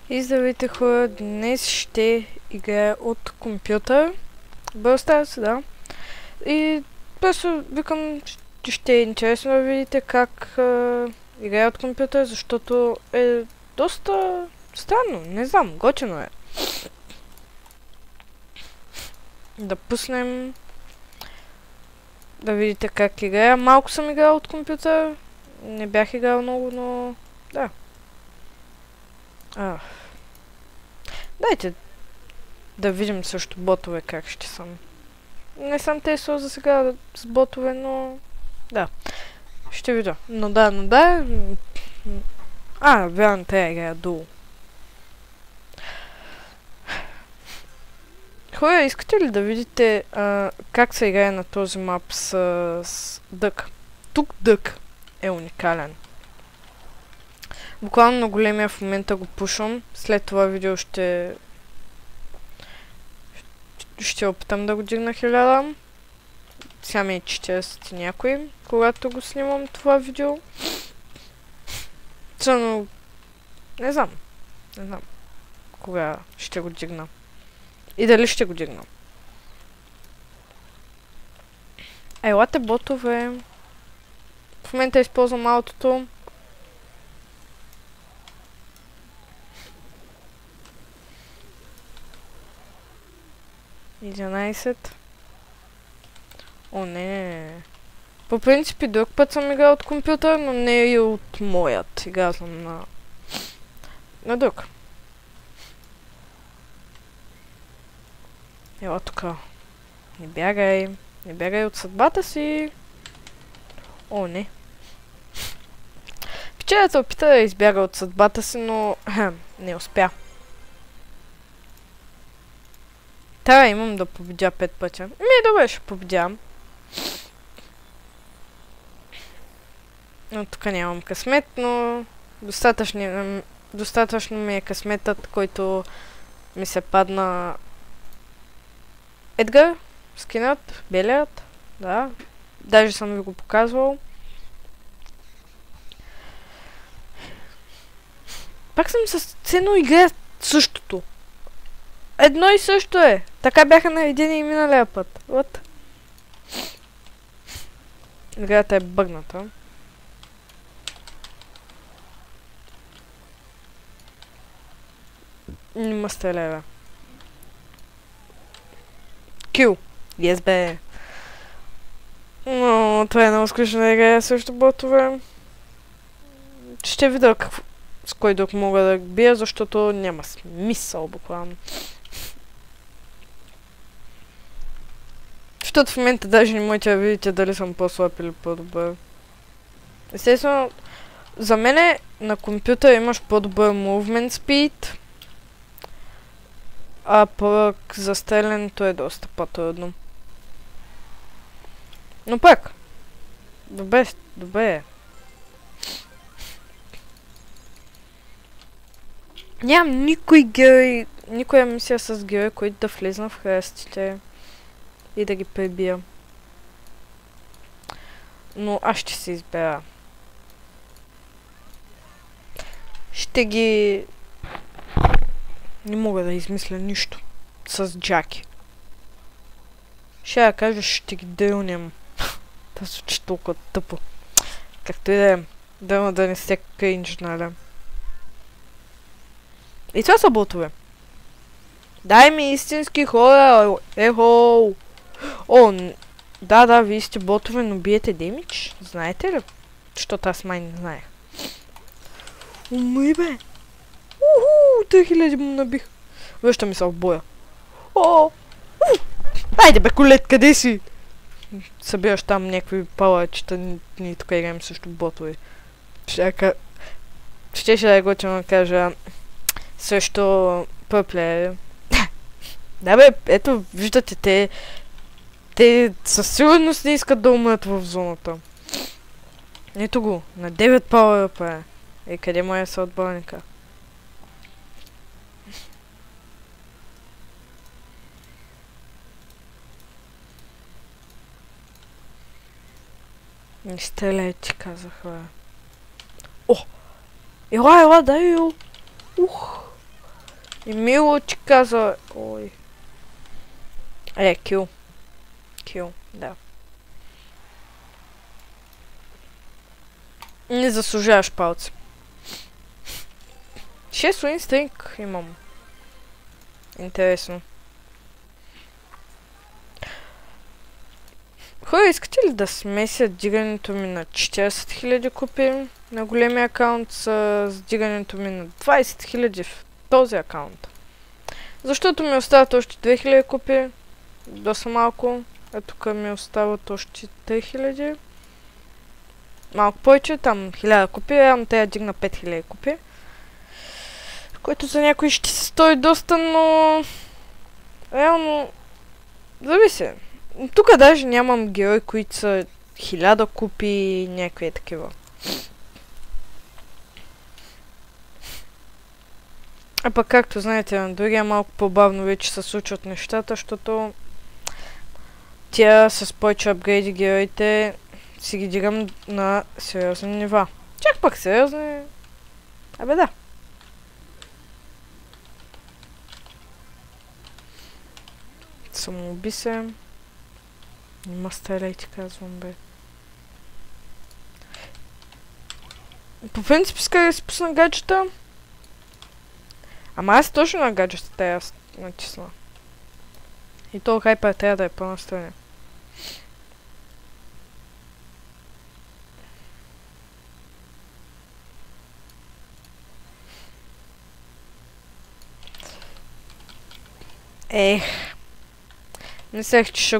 И здравейте хора, днес ще играя от компютър. Brawl Stars, да. И просто викам, ще е интересно да видите как играя от компютър, защото е доста странно, не знам, готино е. Да пуснем да видите как играя. Малко съм играл от компютър, не бях играл много, но да. Дайте да видим също ботове как ще съм. Не съм тествал за сега с ботове, но да. Ще видя. Но да. Вярно, трябва да играя долу. Хора, искате ли да видите как се играе на този мап с дък? Тук дък е уникален. Буквално на големия в момента го пушвам. След това видео ще опитам да го дигна 1000. Сега ми е 40 и някой, когато го снимам това видео. Но не знам кога ще го дигна. И дали ще го дигна. Елате ботове. В момента използвам аутото. О, не. По принцип и друг път съм играл от компютър, но не и от моят. Играл съм на друг. Ела тука. Не бягай. Не бягай от съдбата си. О, не. Вчера се опита да избяга от съдбата си, но не успя. Трябва имам да победя 5 пътя. Добре, ще победявам. Но тук нямам късмет, но достатъчно ми е късметът, който ми се падна. Едгар, скинът, белият, да. Даже съм ви го показвал. Пак съм с ценно играя същото. Едно и също е. Така бяха наредени и миналия път. Вот. Играта е бъгната. Не ма стреляй, бе. Кил. Yes, бе. Но това е много скучно да играя също ботове. Ще видя с кой друг мога да бия, защото няма смисъл буквално. Защото в момента даже не можете да видите дали съм по-слаб или по-добър. Естествено, за мен на компютър имаш по-добър movement speed, а пък за стрелянето е доста по-трудно. Но пак, добре е. Нямам никоя мисия с герой, които да влезна в храстите и да ги пребия. Но аз ще се избера. Ще ги... Не мога да измисля нищо с Джаки. Ще я кажа, ще ги дрилнем. Това звучи толкова тъпо. Както и да е. Да не сте кринж, нали? И това са ботове. Дай ми истински хора, ехо! О, да, вие сте ботове, но биете демидж? Знаете ли? Защото аз май не знаех. Умай, бе! 3000 му набих. Връщам се в боя. Айде, бе, Колет, къде си? Събираш там някакви палачета, ние тук играем също ботове. Ще да е готино да кажа също пъпле. Да, бе, ето, виждате, те със сигурност не искат да умрат в зоната. Ето го, на 9 пауър-ъпа е. Къде му е съотборника? Не стреляй, ти казах, бе. О! Ела, дай, И Мило ти каза... Ой. Кил. Кил, да. Не заслужаваш палци. 6 win streak имам. Интересно. Хора, искате ли да смесят дигането ми на 40 000 купи на големия акаунт с дигането ми на 20 000 в този акаунт? Защото ми остават още 2000 купи. Доста малко. А тук ми остават още 3000. Малко повече, там 1000 купи. Реално трябва да дигна 5000 купи. Което за някой ще се стои доста, но... Реално... Зависи. Тук даже нямам герои, които са 1000 купи и някакви такива. А пък както знаете, на другия малко по-бавно вече се случват нещата, защото тя с повече апгрейди героите си ги дигам на сериозни нива. Чак пък сериозни... Абе да. Самоуби се. Нима стреляй, ти казвам, бе. По принцип иска да си пусна гаджета. Ама аз точно на гаджета трябва да натисна. И то хайпер трябва да е по-настране. Мислех, че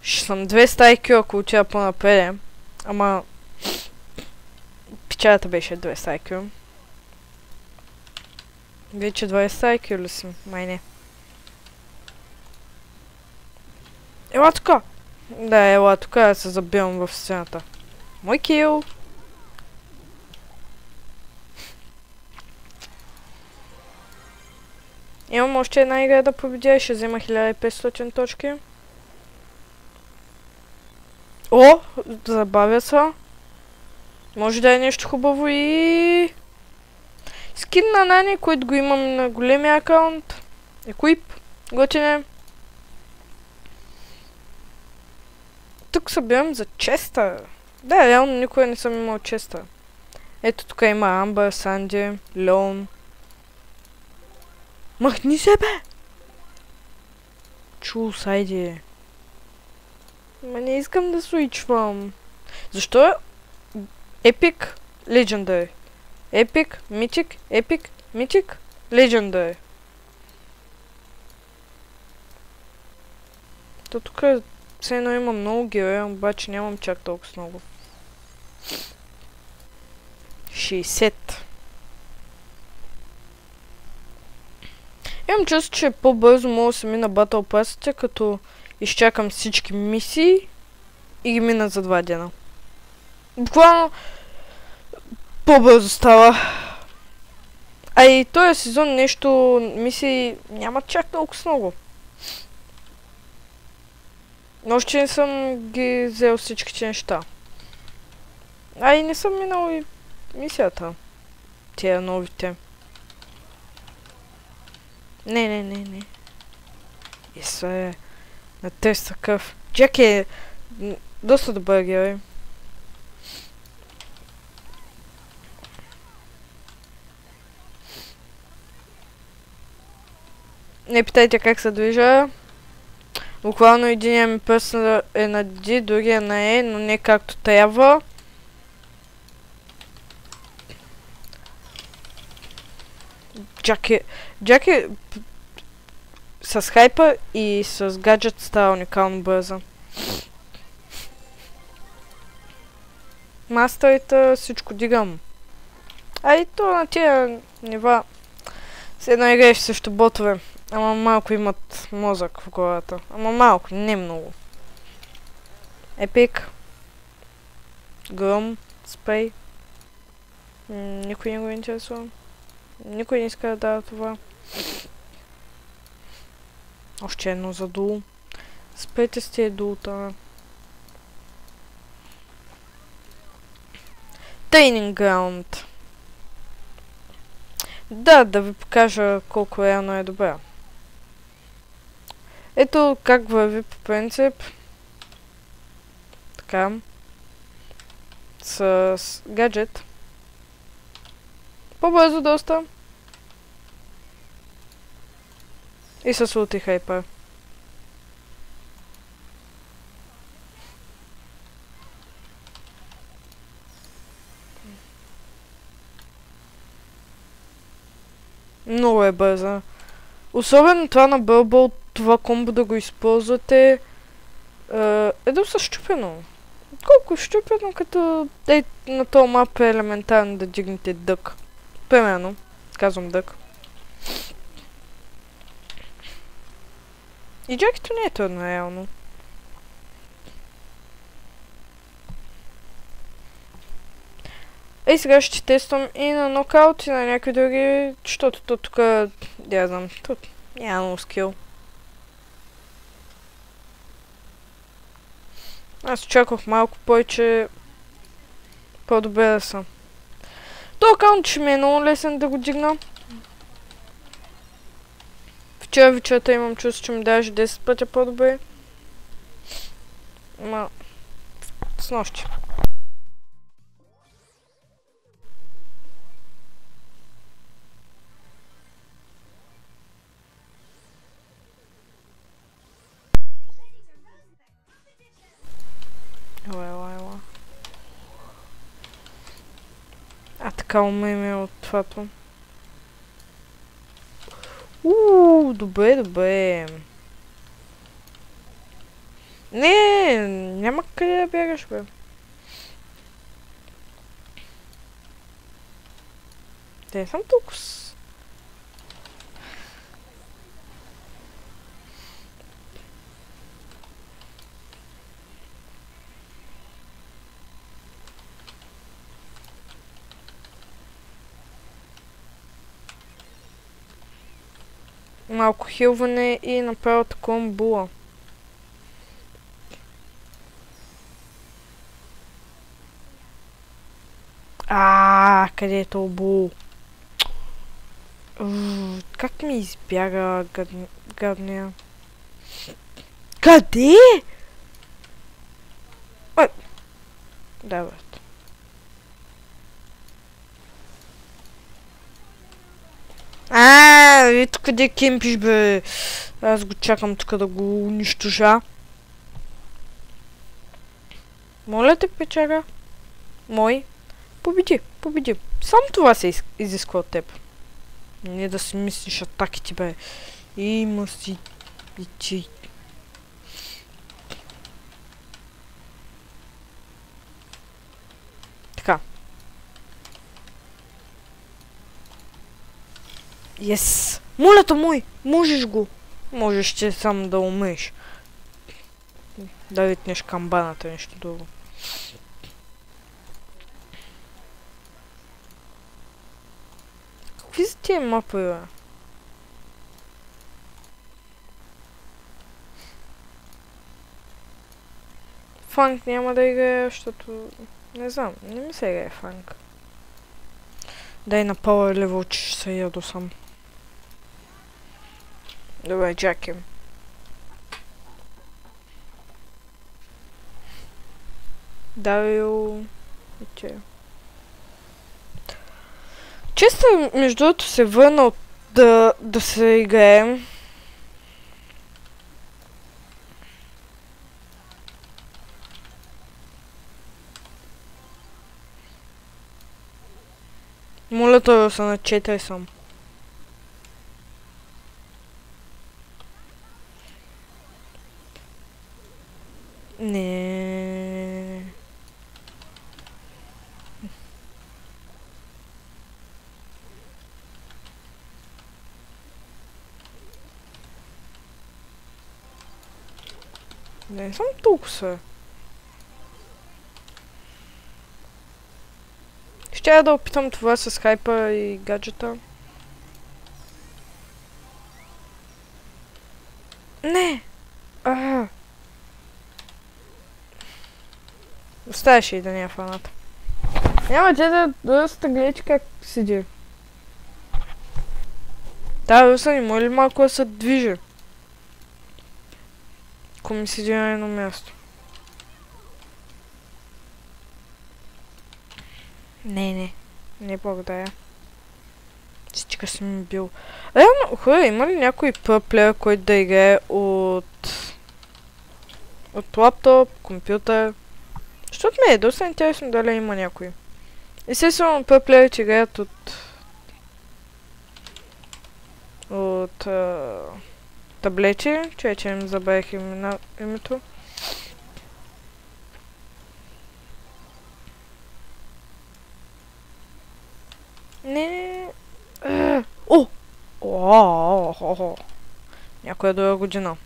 ще съм 200 IQ, ако отида по-напред. Ама... Печалята беше 200 IQ. Вече 20 IQ ли съм? Май не. Ела тука! Да, ела тука, да се забивам в стената. Мой кил! Имам още една игра да победя и ще взема 1500 точки. О! Забавя се. Може да е нещо хубаво и... Скин на Нани, който го имам на големия акаунт. Еквип. Готине. Тук събирам за честа. Да, реално никога не съм имал честа. Ето тук има Амбър, Санди, Леон. Махни се, бе! Чул, сайди. Ма не искам да свичвам. Защо е Epic Legendary? Epic, Mythic, Epic, Mythic, Legendary. То тук все едно има много герои, обаче нямам чак толкова много. 60. Имам чувство, че по-бързо мога да се мина Battle Pass-ите, като изчакам всички мисии и ги мина за 2 дена. Буквално по-бързо става. А и този сезон нещо мисии няма чак толкова много. Но още не съм ги взел всичките неща. А и не съм минал и мисията. Тия новите. Не. Исае. На тест такъв. Джак е доста добър герой. Не питайте как се движа. Буквално единия ми пръст е на D, другия на E, но не както трябва. Джак е с хайпа и с гаджет става уникално бърза. Мастерите всичко дигам. А и то на тия нива с една играеш също ботове. Ама малко имат мозък в главата. Ама малко, не много. Епик. Гром. Спрей. Никой не го интересува. Никой не иска да дава това. Още едно за дул. Спрейте с тия дулта. Тренинг граунд. Да, да ви покажа колко реално е добра. Ето как върви по принцип. Така. С гаджет. По-бързо доста. И с улти хайпер. Много е бърза. Особено това на Бълбъл, това комбо да го използвате е доста щупено. Колко щупено, като на този мап е елементарно да дигнете дък. Примерно, казвам дък. И джакито не е трудно реално. Ей, сега ще тествам и на нокаут и на някакви други, защото то тук, я знам, тут няма много скил. Аз очаквах малко повече по-добре да съм. Този акаунт ще ми е много лесен да го дигна. Вчера вечерта имам чувство, че ми даже 10 пъти по-добре. Ама... с нощи. Ела. А така умеме от твато. Добре. Не, няма къде да бягаш, бе. Те съм толкова... Малко хилване и направо такова була. Къде е то бул? Как ми избяга гадния? Къде? Да, бе. Ето къде кемпиш, бе. Аз го чакам тук да го унищожа. Моля те, печага. Мой. Победи. Само това се изисква от теб. Не да си мислиш атаките, бе. Има си... и ти. Така. Yes! Молята мой! Можеш го! Можеш че само да умееш. Да витнеш камбаната, нещо друго. Какви са тия мапи, бе? Фанк няма да играе, защото... не знам, не ми се играе фанк. Дай на power level, че ще се ядосам. Добре, Джаки. Дарио... Често, между другото, се върна да се играем. Моля да са на 4 съм. Не. Не съм толкова. Ще да опитам това с хайпа и гаджета. Не! Оставяше и да не е фаната. Няма че да доста гледачи как седи. Да, Руса, не може ли малко да се движи? Ако ми седи на едно място. Не. Не благодаря. Всичка си ми бил. Реално, хора, има ли някой плеер, който да играе от лаптоп, компютър? Защото ми е доста интересно дали има някой. Естествено, плеерите играят от таблети, че не забравих името. Не. О! Някоя друга година.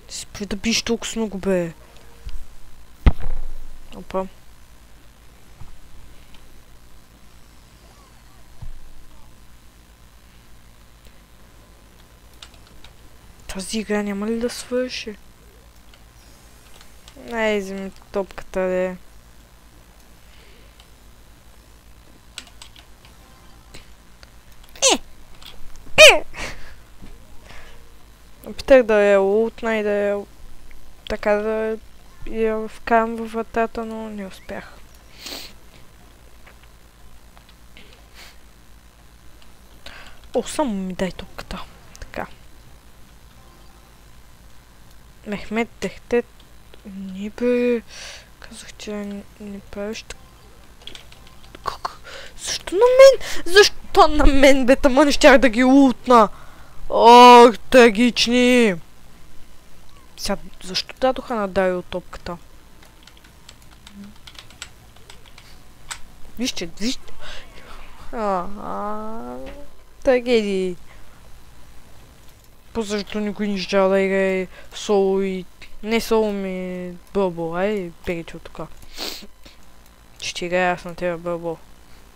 Спри да биш толкова с много, бе. Опа. Тази игра няма ли да свърши? Ай, вземи топката, де. Опитах да я лутна и да я така да я вкарам във вратата, но не успях. О, само ми дай топката. Така. Мехмет Дехтет. Не бе. Казах, че не правиш така. Как? Защо на мен? Защо на мен, бе? Тама не щях да ги лутна. Ох, трагични! Сега, защо дадоха на Дарио топката? Вижте. Трагедии. Защо никой не жал да играе соло и... Не соло ми... Бълбо, ай, бегите от тука. Ще играя аз на тебе Бълбо.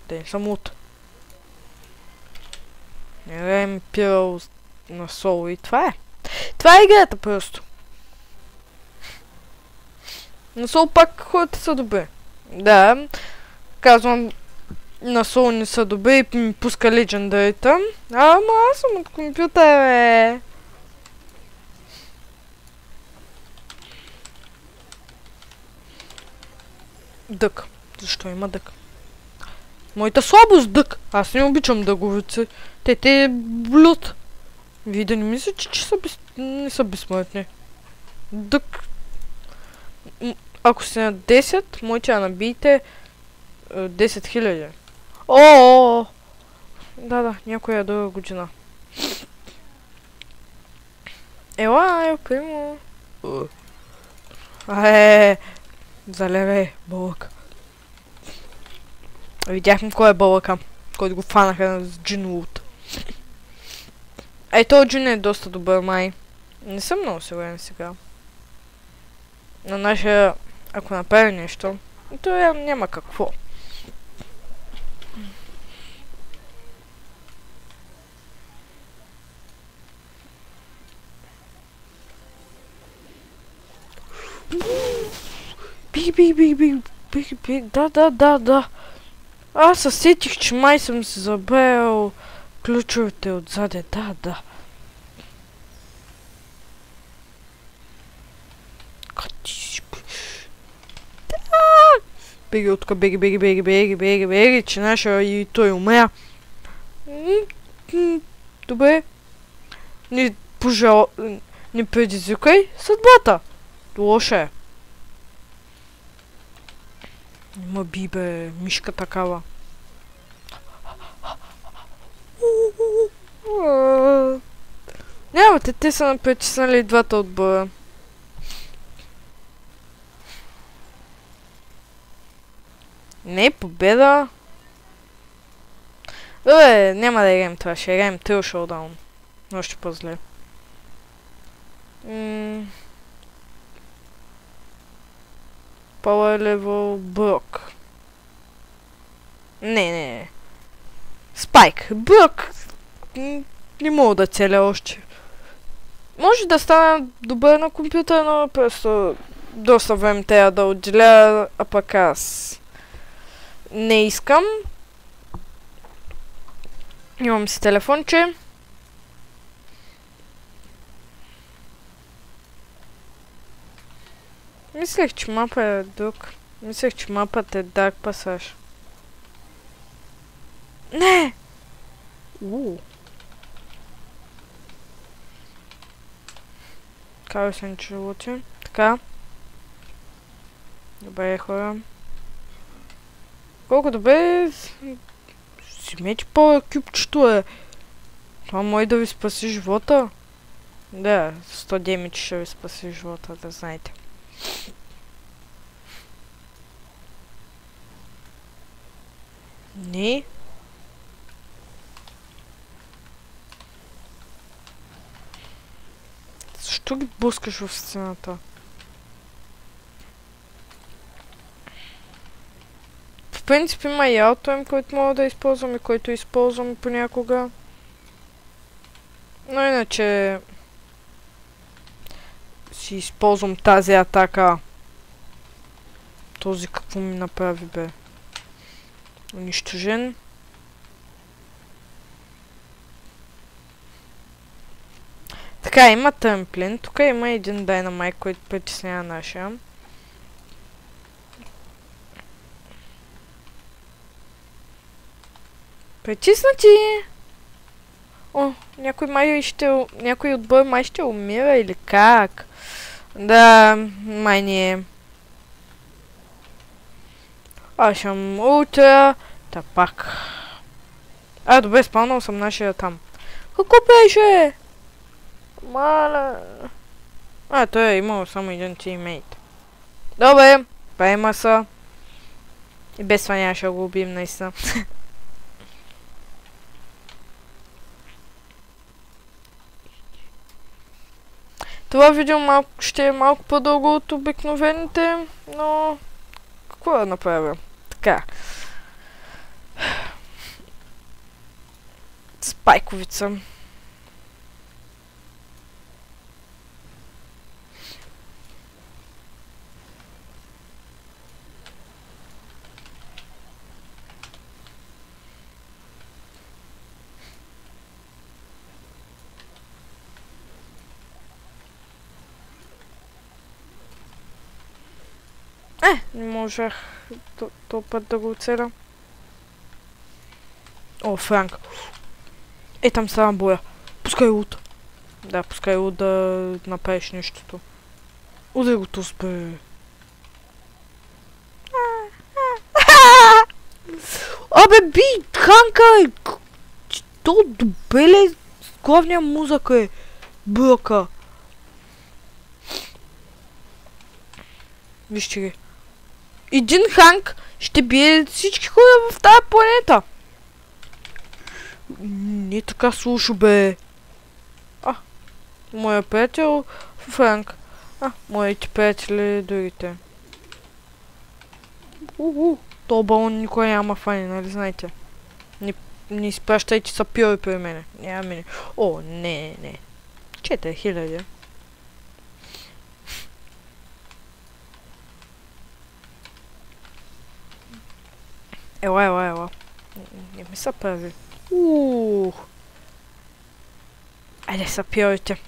Да не съм лут. Не играем пирал на соло и това е. Това е играта просто. На соло пак хората са добри. Да, казвам, на соло не са добри и ми пуска легендарите. Ама аз съм от компютъра, бе. Дък. Защо има дък? Моята слабост дък. Аз не обичам дъговици. Те блюд. Вие да не мислите, че не са безсмъртни. Дък. Ако сте на 10, можете да набиете 10 000. О! Да, някоя друга година. Ела, примо. Залеве, бълък. Видяхме кой е бълъка, който го фанаха с Джин Лут. Този Джин е доста добър, май. Не съм много сигурен сега. На нашия, ако направи нещо, то няма какво. Биг, да. Аз се сетих, че май съм се забравил ключовете отзаде, да. Беги отка, беги, че наша и той умря. Добре. Не предизвикай съдбата. Лоша е. Има бибе, мишка такава. Няма, те са притиснали двата отбора. Не е победа. Няма да играем това, ще играем Trill Showdown. Още по-зле. Power Level Brock. Не. Spike. Brock. Не мога да целя още. Може да стана добър на компютър, но просто доста време трябва да отделя, а пък аз не искам. Имам си телефонче. Мислех, че мапа е друг. Мислех, че мапът е Dark Passage. Не! Казва се, че лучи. Така. Добре, хора. Колко добре... Вземете по-кюпчето е. Това може да ви спаси живота. Да, 100 демидж ще ви спаси живота, да знаете. Не. Защо ги блъскаш в стената? В принцип има и аутоем, който мога да използвам и който използвам понякога. Но иначе... си използвам тази атака. Този какво ми направи, бе? Унищожен. Така, има тъмплин. Тук има един дайнамайт, който притеснява нашия. Притиснати! О, някой отбор май ще умира или как? Да, май не е. Аз съм утра. Та пак. Добре, спалнал съм нашия там. Какво беше? Маля. Той е имал само един тиммейт. Добре, приема са. И без това нямаше да го убием наистина. Това видео ще е малко по-дълго от обикновените, но... какво да направя? Така. Спайковица. Не можех този път да го оцеля. О, Франк. Там става боя. Пускай лут. Да, пускай лут да направиш нещото. Удай го туз, бе. Абе, би, Ханка! То добре ли главния музък е? Бъка. Вижте ги. Един Ханк ще бие всички хора в тази планета. Не така слушо, бе. Моя приятел Франк. Моите приятели другите. То балон никой няма фани, нали знаете? Не изпращайте сапьори при мене. Няма мене. О, не. 4000. Ела. Не ми се прави. Айде сапьорите.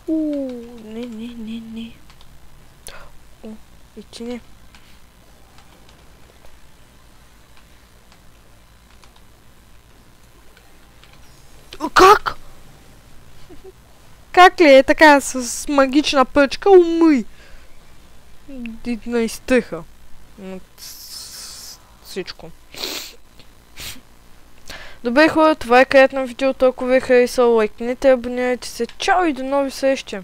Не. И ти не. Как? Как ли е така с магична пръчка? Умий! Изтъха. Всичко. Добре хора, това е краят на видеото. Ако ви е харесало, лайкнете, абонирайте се. Чао и до нови срещи!